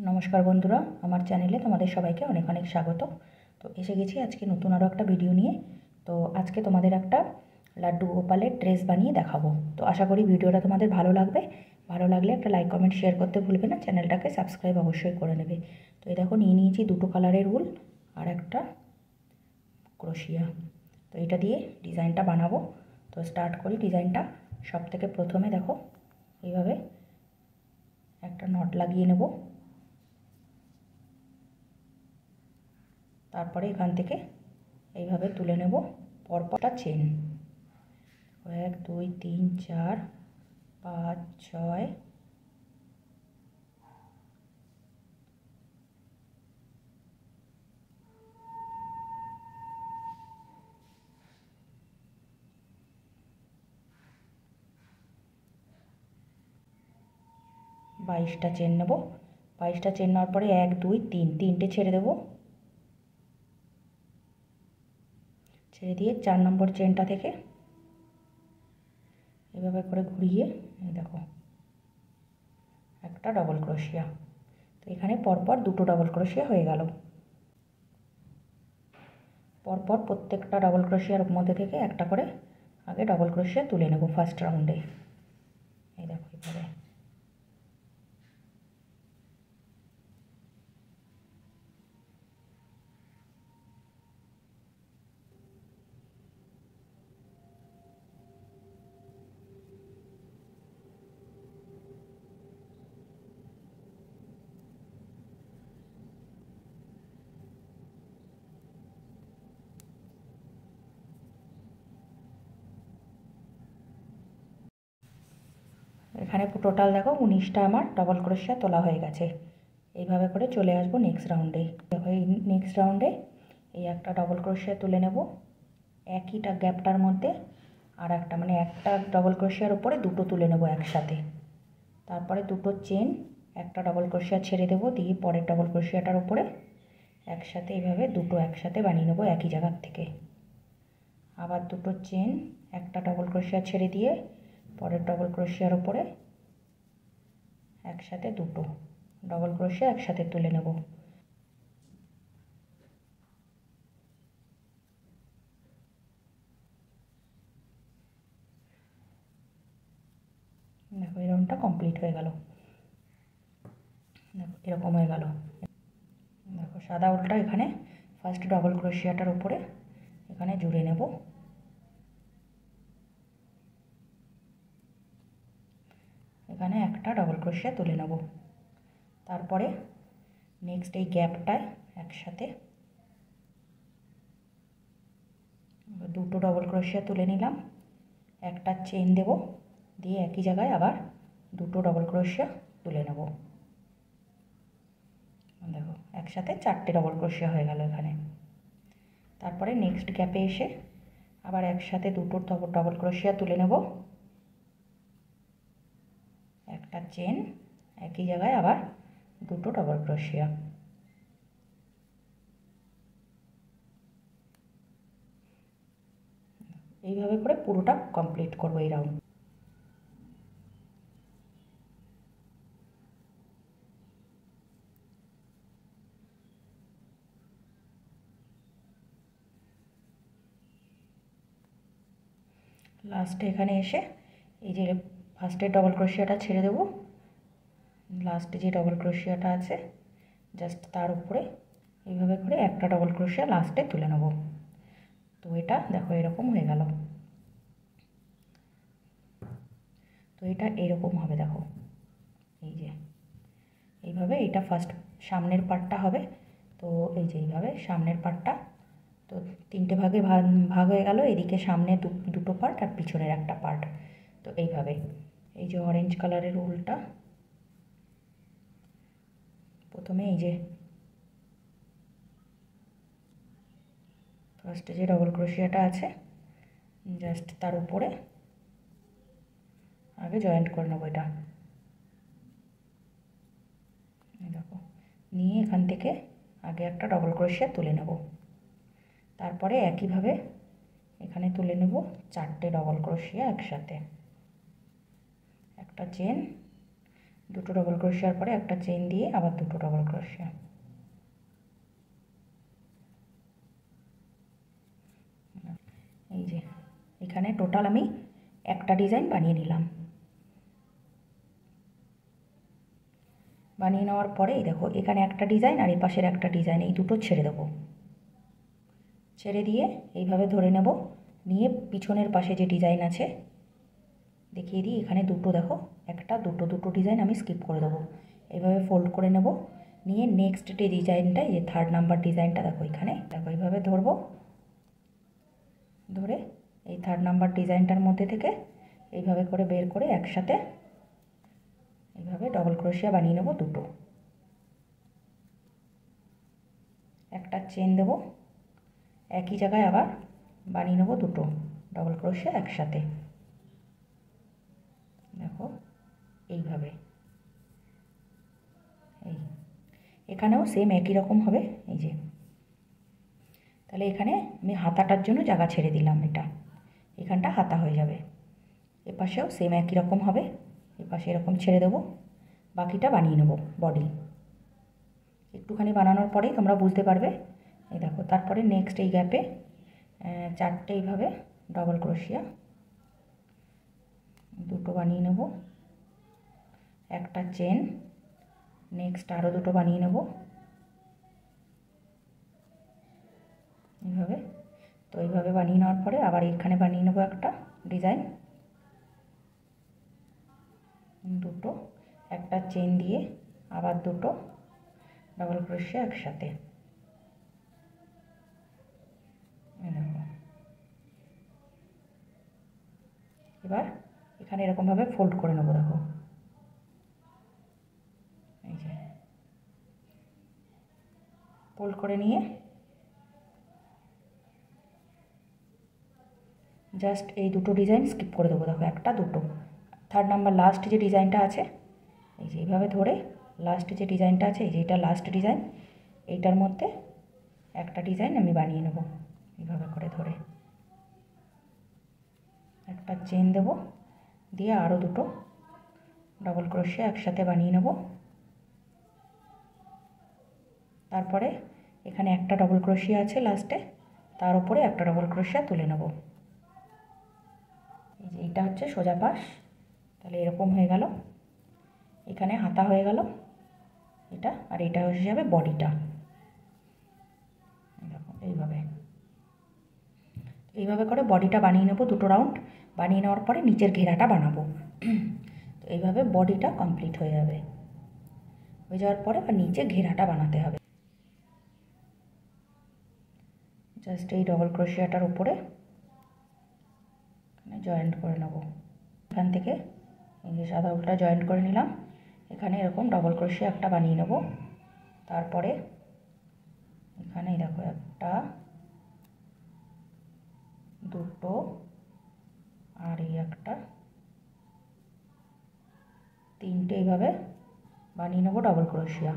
নমস্কার বন্ধুরা, আমার চ্যানেলে তোমাদের সবাইকে অনেক অনেক স্বাগত। তো এসে গেছি আজকে নতুন আরও একটা ভিডিও নিয়ে। তো আজকে তোমাদের একটা লাড্ডু গোপালের ড্রেস বানিয়ে দেখাবো। তো আশা করি ভিডিওটা তোমাদের ভালো লাগবে। ভালো লাগলে একটা লাইক কমেন্ট শেয়ার করতে ভুলবে না, চ্যানেলটাকে সাবস্ক্রাইব অবশ্যই করে নেবে। তো এই দেখো নিয়ে নিয়েছি দুটো কালারের উল আর একটা ক্রোশিয়া। তো এটা দিয়ে ডিজাইনটা বানাবো। তো স্টার্ট করি ডিজাইনটা। সব থেকে প্রথমে দেখো এইভাবে একটা নট লাগিয়ে নেব। তারপরে এখান থেকে এইভাবে তুলে নেব পরপরটা চেন। 1 2 3 4 5 6 22টা চেন নেব। 22টা চেন নেওয়ার পরে 1 2 3 তিনটে ছেড়ে দেব। ছেড়ে দিয়ে 4 নম্বর চেনটা থেকে এভাবে করে ঘুরিয়ে এই দেখো একটা ডবল ক্রোশিয়া। তো এখানে পরপর দুটো ডবল ক্রোশিয়া হয়ে গেল। পরপর প্রত্যেকটা ডবল ক্রোশিয়ার মধ্যে থেকে একটা করে আগে ডবল ক্রোশিয়া তুলে নেব ফার্স্ট রাউন্ডে। এই দেখো এইভাবে। এখানে টোটাল দেখো 19টা আমার ডবল ক্রোশিয়া তোলা হয়ে গেছে। এইভাবে করে চলে আসবো নেক্সট রাউন্ডে। দেখো এই নেক্সট রাউন্ডে এই একটা ডবল ক্রোশিয়া তুলে নেব একইটা গ্যাপটার মধ্যে, আর একটা মানে একটা ডবল ক্রোশিয়ার উপরে দুটো তুলে নেব একসাথে। তারপরে দুটো চেন, একটা ডবল ক্রোশিয়া ছেড়ে দেবো, দিয়ে পরের ডবল ক্রোশিয়াটার উপরে একসাথে এইভাবে দুটো একসাথে বানিয়ে নেব একই জায়গার থেকে। আবার দুটো চেন, একটা ডবল ক্রোশিয়া ছেড়ে দিয়ে পরের ডবল ক্রোশিয়ার উপরে একসাথে দুটো ডবল ক্রোশিয়া একসাথে তুলে নেব। দেখো এই রাউন্ডটা কমপ্লিট হয়ে গেল। দেখো এরকম হয়ে গেল। দেখো সাদা উলটা এখানে ফার্স্ট ডবল ক্রোশিয়াটার উপরে এখানে জুড়ে নেব। এখানে একটা ডবল ক্রোশিয়া তুলে নেব। তারপরে নেক্সট এই গ্যাপটায় একসাথে দুটো ডবল ক্রোশিয়া তুলে নিলাম, একটা চেন দেব, দিয়ে একই জায়গায় আবার দুটো ডবল ক্রোশিয়া তুলে নেব। দেখো একসাথে 4টে ডবল ক্রোশিয়া হয়ে গেল এখানে। তারপরে নেক্সট গ্যাপে এসে আবার একসাথে দুটো ডবল ক্রোশিয়া তুলে নেব, একটা চেন, একই জায়গায় আবার দুটো ডবল ক্রোশিয়া। এইভাবে করে পুরোটা কমপ্লিট করব এই রাউন্ড। লাস্টে এখানে এসে এই যে ফার্স্টের ডবল ক্রোশিয়াটা ছেড়ে দেব, লাস্টে যে ডবল ক্রোশিয়াটা আছে জাস্ট তার উপরে এইভাবে করে একটা ডবল ক্রোশিয়া লাস্টে তুলে নেব। তো এটা দেখো এরকম হয়ে গেল। তো এটা এরকম হবে দেখো, এই যে এইভাবে এটা ফার্স্ট সামনের পার্টটা হবে। তো এই যে এইভাবে সামনের পার্টটা তো তিনটে ভাগে ভাগ হয়ে গেল, এদিকে সামনে দুটো পার্ট আর পিছনের একটা পার্ট। তো এইভাবে এই যে অরেঞ্জ কালারের উলটা প্রথমে এই যে ফার্স্টে যে ডবল ক্রোশিয়াটা আছে জাস্ট তার উপরে আগে জয়েন্ট করে নেবো এটা। দেখো নিয়ে এখান থেকে আগে একটা ডবল ক্রোশিয়া তুলে নেব। তারপরে একইভাবে এখানে তুলে নেব 4টে ডবল ক্রোশিয়া একসাথে, একটা চেন, দুটো ডবল ক্রোশের পরে একটা চেন দিয়ে আবার দুটো ডবল ক্রোশে। এই যে এখানে টোটাল আমি একটা ডিজাইন বানিয়ে নিলাম। বানিয়ে নেওয়ার পরে দেখো এখানে একটা ডিজাইন আর এই পাশের একটা ডিজাইন, এই দুটো ছেড়ে দেবো। ছেড়ে দিয়ে এইভাবে ধরে নেব, নিয়ে পিছনের পাশে যে ডিজাইন আছে দেখিয়ে দিই, এখানে দুটো দেখো, একটা দুটো দুটো ডিজাইন আমি স্কিপ করে দেবো। এইভাবে ফোল্ড করে নেব, নিয়ে নেক্সট যে ডিজাইনটা, এই 3rd নাম্বার ডিজাইনটা দেখো এখানে, দেখো এইভাবে ধরবো, ধরে এই 3rd নাম্বার ডিজাইনটার মধ্যে থেকে এইভাবে করে বের করে একসাথে এইভাবে ডবল ক্রোশিয়া বানিয়ে নেব দুটো। একটা চেন দেব, একই জায়গায় আবার বানিয়ে নেব দুটো ডবল ক্রোশিয়া একসাথে। দেখো এইভাবে, এই এখানেও সেম একই রকম হবে। এই যে তাহলে এখানে আমি হাতাটার জন্য জায়গা ছেড়ে দিলাম, এটা এখানটা হাতা হয়ে যাবে। এপাশেও সেম একই রকম হবে, এপাশে এরকম ছেড়ে দেবো, বাকিটা বানিয়ে নেব বডি। একটুখানি বানানোর পরেই তোমরা বুঝতে পারবে। এই দেখো তারপরে নেক্সট এই গ্যাপে 4টে এইভাবে ডবল ক্রোশিয়া দুটো বানিয়ে নেব, একটা চেন, নেক্সট আরও দুটো বানিয়ে নেব এইভাবে। তো এইভাবে বানিয়ে নেওয়ার পরে আবার এখানে বানিয়ে নেব একটা ডিজাইন, দুটো, একটা চেন দিয়ে আবার দুটো ডবল ক্রোশিয়া একসাথে। দেখো এবার এখানে এরকমভাবে ফোল্ড করে নেব, দেখো এই যে ফোল্ড করে নিয়ে জাস্ট এই দুটো ডিজাইন স্কিপ করে দেবো। দেখো একটা দুটো, 3rd নাম্বার লাস্ট যে ডিজাইনটা আছে, এই যে এইভাবে ধরে লাস্ট যে ডিজাইনটা আছে, এই যে এটা লাস্ট ডিজাইন, এইটার মধ্যে একটা ডিজাইন আমি বানিয়ে নেব এইভাবে করে ধরে। একটা চেন দেব, দিয়ে আরও দুটো ডবল ক্রোশিয়া একসাথে বানিয়ে নেব। তারপরে এখানে একটা ডবল ক্রোশিয়া আছে লাস্টে, তার উপরে একটা ডবল ক্রোশিয়া তুলে নেব। এই যে এইটা হচ্ছে সোজা পাশ, তাহলে এরকম হয়ে গেল, এখানে হাতা হয়ে গেল এটা, আর এটা হয়ে যাবে বডিটা। দেখো এইভাবে, এইভাবে করে বডিটা বানিয়ে নেব দুটো রাউন্ড। বানিয়ে নেওয়ার পরে নিচের ঘেরাটা বানাবো। তো এইভাবে বডিটা কমপ্লিট হয়ে যাবে। হয়ে যাওয়ার পরে আর নিচে ঘেরাটা বানাতে হবে। জাস্ট এই ডবল ক্রোশিয়াটার উপরে এখানে জয়েন্ট করে নেব। এখান থেকে এই যে সাদা উল্টা জয়েন্ট করে নিলাম, এখানে এরকম ডবল ক্রোশিয়া একটা বানিয়ে নেব। তারপরে এখানে দেখো একটা, দুটো, আর এই একটা, তিনটে এইভাবে বানিয়ে নেব ডবল ক্রোশিয়া।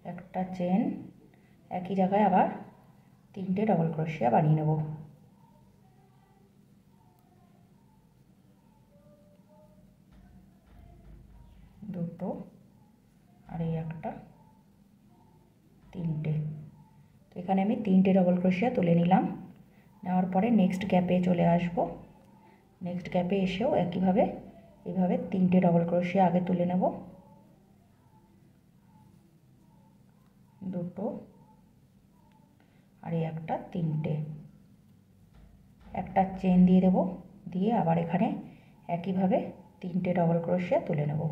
একটা চেন, একই জায়গায় আবার তিনটে ডবল ক্রোশিয়া বানিয়ে নেব। দুটো, আর এই একটা, তিনটে। তো এখানে আমি তিনটে ডবল ক্রোশিয়া তুলে নিলাম। নেওয়ার পরে নেক্সট গ্যাপে চলে আসব। নেক্সট গ্যাপে এসেও একইভাবে এইভাবে তিনটে ডবল ক্রোশিয়া আগে তুলে নেব, দুটো, আর এই একটা, তিনটে। একটা চেন দিয়ে দেব, দিয়ে আবার এখানে একইভাবে তিনটে ডবল ক্রোশিয়া তুলে নেব।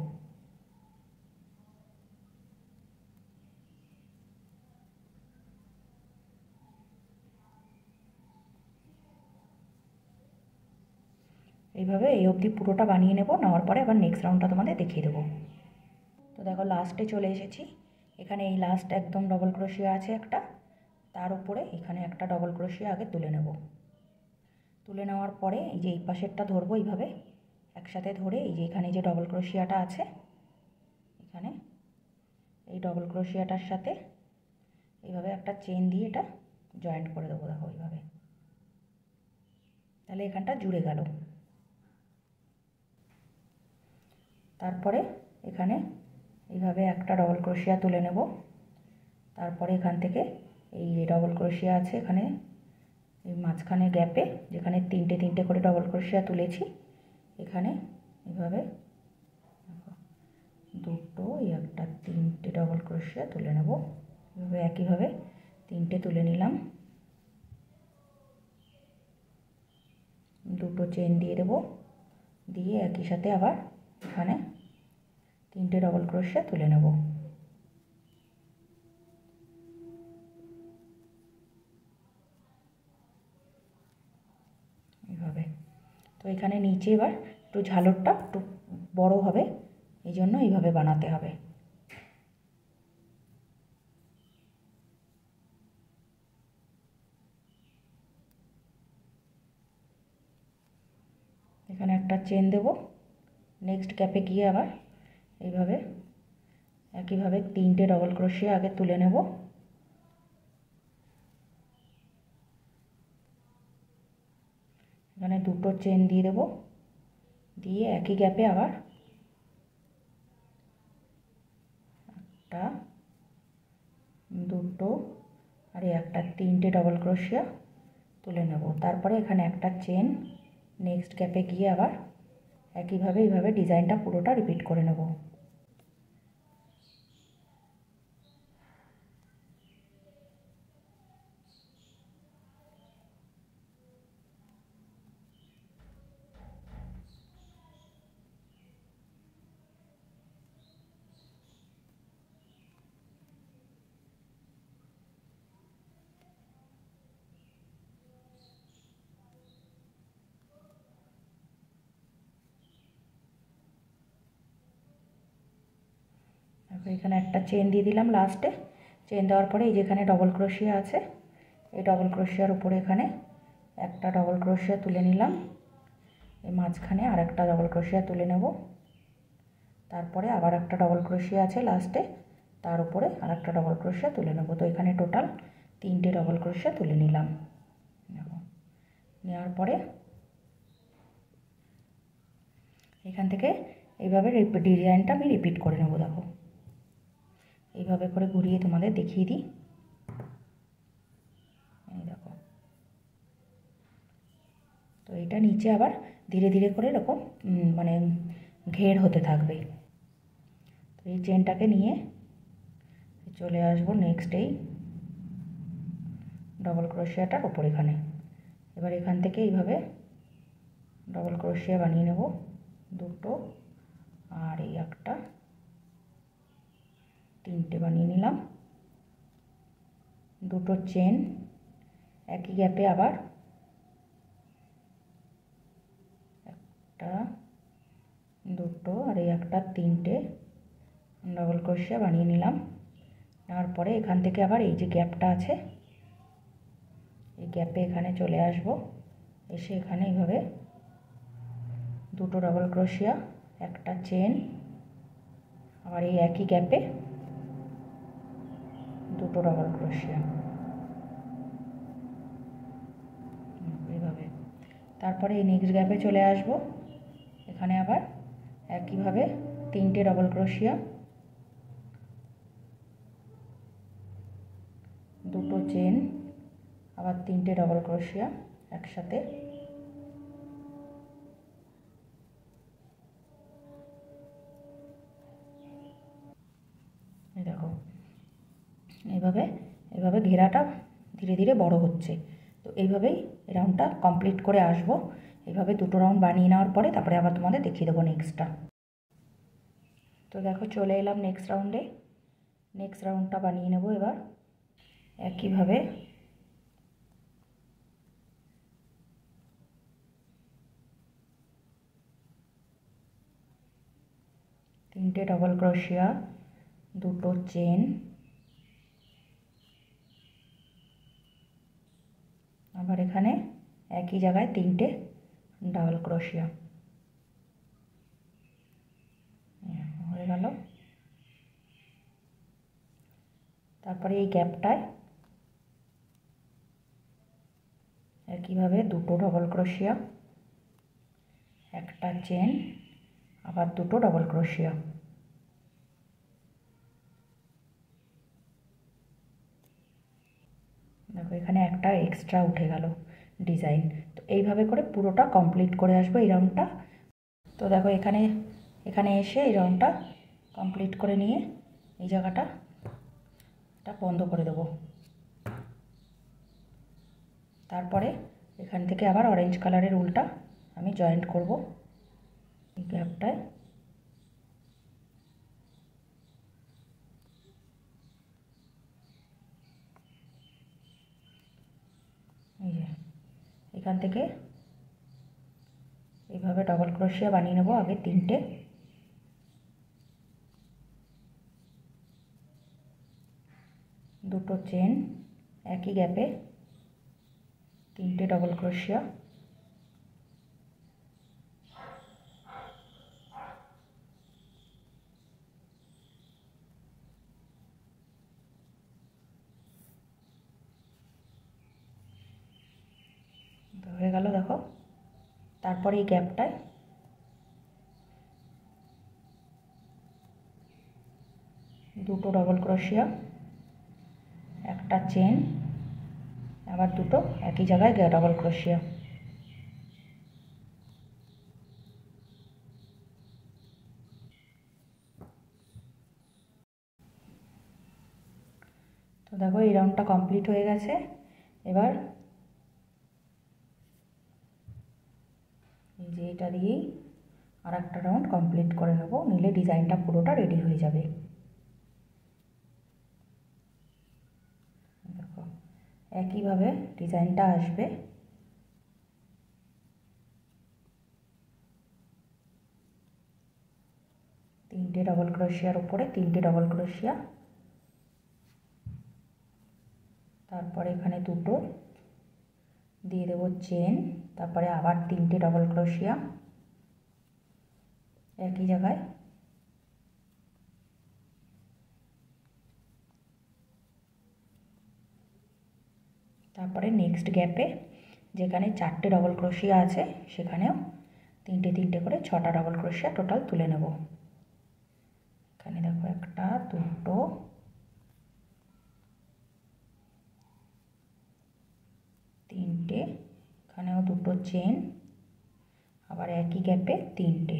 এইভাবে এই অবধি পুরোটা বানিয়ে নেব। নেওয়ার পরে আবার নেক্সট রাউন্ডটা তোমাদের দেখিয়ে দেবো। তো দেখো লাস্টে চলে এসেছি। এখানে এই লাস্ট একদম ডবল ক্রোশিয়া আছে একটা, তার উপরে এখানে একটা ডবল ক্রোশিয়া আগে তুলে নেব। তুলে নেওয়ার পরে এই যে এই পাশেরটা ধরবো, এইভাবে একসাথে ধরে এই যে এখানে যে ডবল ক্রোশিয়াটা আছে, এখানে এই ডবল ক্রোশিয়াটার সাথে এইভাবে একটা চেন দিয়ে এটা জয়েন্ট করে দেবো। দেখো এইভাবে, তাহলে এখানটা জুড়ে গেল। তারপরে এখানে এইভাবে একটা ডবল ক্রোশিয়া তুলে নেব। তারপরে এখান থেকে এই ডবল ক্রোশিয়া আছে এখানে এই মাঝখানে গ্যাপে যেখানে তিনটে তিনটে করে ডবল ক্রোশিয়া তুলেছি, এখানে এইভাবে দুটো একটা তিনটে ডবল ক্রোশিয়া তুলে নেব। এভাবে একইভাবে তিনটে তুলে নিলাম, দুটো চেন দিয়ে দেব, দিয়ে একই সাথে আবার এখানে তিনটে ডবল ক্রোশিয়া তুলে নেব। এইভাবে। তো এখানে নিচে এবার একটু ঝালরটা একটু বড় হবে, এই জন্য এইভাবে বানাতে হবে। এখানে একটা চেন দেব, নেক্সট গ্যাপে গিয়ে আবার এইভাবে একইভাবে তিনটে ডবল ক্রোশিয়া আগে তুলে নেব। এখানে দুটো চেন দিয়ে দেব, দিয়ে একই গ্যাপে আবার একটা দুটো আর একটা তিনটে ডবল ক্রোশিয়া তুলে নেব। তারপরে এখানে একটা চেন, নেক্সট গ্যাপে গিয়ে আবার একইভাবে এইভাবে ডিজাইনটা পুরোটা রিপিট করে নেব। এখানে একটা চেন দিয়ে দিলাম লাস্টে। চেন দেওয়ার পরে এই যেখানে ডবল ক্রোশিয়া আছে, এই ডবল ক্রোশিয়ার উপরে এখানে একটা ডবল ক্রোশিয়া তুলে নিলাম, এই মাঝখানে আর একটা ডবল ক্রোশিয়া তুলে নেব। তারপরে আবার একটা ডবল ক্রোশিয়া আছে লাস্টে, তার উপরে আর একটা ডবল ক্রোশিয়া তুলে নেব। তো এখানে টোটাল তিনটে ডবল ক্রোশিয়া তুলে নিলাম। নেওয়ার পরে এখান থেকে এইভাবে ডিজাইনটা আমি রিপিট করে নেব। দেখো এইভাবে করে ঘুরিয়ে তোমাদের দেখিয়ে দিই। এই দেখো, তো এটা নিচে আবার ধীরে ধীরে করে এরকম মানে ঘের হতে থাকবে। তো এই চেনটাকে নিয়ে চলে আসবো নেক্সট এই ডবল ক্রোশিয়াটার উপর এখানে। এবার এখান থেকে এইভাবে ডবল ক্রোশিয়া বানিয়ে নেব দুটো, আর এই একটা তিনটে বানিয়ে নিলাম। দুটো চেন একই গ্যাপে আবার একটা দুটো আর এই একটা তিনটে ডবল ক্রোশিয়া বানিয়ে নিলাম। তারপরে এখান থেকে আবার এই যে গ্যাপটা আছে, এই গ্যাপে এখানে চলে আসব, এসে এখানে এইভাবে দুটো ডবল ক্রোশিয়া একটা চেন, আবার এই একই গ্যাপে দুটো ডবল ক্রোশিয়া এইভাবে। তারপরে এই নেক্সট গ্যাপে চলে আসব, এখানে আবার একইভাবে তিনটে ডবল ক্রোশিয়া, দুটো চেন, আবার তিনটে ডবল ক্রোশিয়া একসাথে। এই দেখো এইভাবে এইভাবে ঘেরাটা ধীরে ধীরে বড় হচ্ছে। তো এইভাবেই রাউন্ডটা কমপ্লিট করে আসব। এইভাবে দুটো রাউন্ড বানিয়ে নেওয়ার পরে তারপরে আবার তোমাদের দেখিয়ে দেবো নেক্সটটা। তো দেখো চলে এলাম নেক্সট রাউন্ডে। নেক্সট রাউন্ডটা বানিয়ে নেব এবার একইভাবে। তিনটে ডবল ক্রোশিয়া, দুটো চেন, আবার এখানে একই জায়গায় তিনটে ডাবল ক্রোশিয়া হয়ে গেল। তারপরে এই গ্যাপটায় একইভাবে দুটো ডবল ক্রোশিয়া, একটা চেন, আবার দুটো ডবল ক্রোশিয়া দেখো এখানে একটা এক্সট্রা উঠে গেল ডিজাইন। তো এইভাবে করে পুরোটা কমপ্লিট করে আসবো এই রাউন্ডটা। তো দেখো এখানে এখানে এসে এই রাউন্ডটা কমপ্লিট করে নিয়ে এই জায়গাটা বন্ধ করে দেবো। তারপরে এখান থেকে আবার অরেঞ্জ কালারের উলটা আমি জয়েন্ট করব এই গ্যাপটায়। এই যে এখান থেকে এইভাবে ডবল ক্রোশিয়া বানিয়ে নেব আগে 3টে। দুটো চেন একই গ্যাপে 3টে ডবল ক্রোশিয়া। হয়ে গেল দেখো। তারপরে এই গ্যাপটায় দুটো ডবল ক্রোশিয়া, একটা চেন, আবার দুটো একই জায়গায় ডবল ক্রোশিয়া। তো দেখো এই রাউন্ডটা কমপ্লিট হয়ে গেছে। এবার এই যে এটা দিয়েই আর একটা রাউন্ড কমপ্লিট করে নেব, নিলে ডিজাইনটা পুরোটা রেডি হয়ে যাবে। দেখো একইভাবে ডিজাইনটা আসবে। তিনটে ডবল ক্রোশিয়ার উপরে 3টে ডবল ক্রোশিয়া, তারপরে এখানে দুটো দিয়ে দেবো চেন, তারপরে আবার 3টে ডবল ক্রোশিয়া একই জায়গায়। তারপরে নেক্সট গ্যাপে যেখানে 4টে ডবল ক্রোশিয়া আছে সেখানেও 3টে করে 6টা ডবল ক্রোশিয়া টোটাল তুলে নেব। এখানে দেখো একটা, দুটো, তিনটে, এখানেও দুটো চেন, আবার একই গ্যাপে 3টে।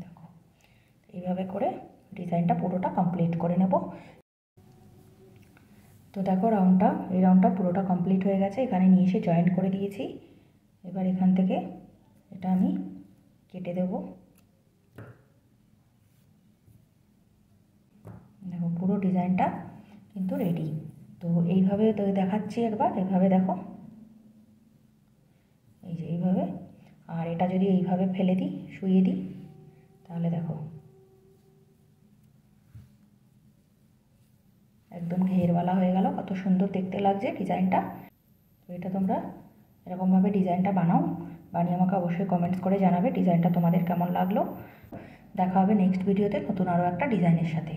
দেখো এইভাবে করে ডিজাইনটা পুরোটা কমপ্লিট করে নেব। তো দেখো এই রাউন্ডটা পুরোটা কমপ্লিট হয়ে গেছে। এখানে নিয়ে এসে জয়েন্ট করে দিয়েছি। এবার এখান থেকে এটা আমি কেটে দেব। দেখো পুরো ডিজাইনটা কিন্তু রেডি। তো এইভাবে তো দেখাচ্ছি একবার, এইভাবে দেখো, এই যে এইভাবে। আর এটা যদি এইভাবে ফেলে দিই, শুইয়ে দিই, তাহলে দেখো একদম ঘেরওয়ালা হয়ে গেল। কত সুন্দর দেখতে লাগছে ডিজাইনটা। তো এটা তোমরা এরকমভাবে ডিজাইনটা বানাও, বানিয়ে আমাকে অবশ্যই কমেন্টস করে জানাবে ডিজাইনটা তোমাদের কেমন লাগলো। দেখা হবে নেক্সট ভিডিওতে নতুন আরও একটা ডিজাইনের সাথে।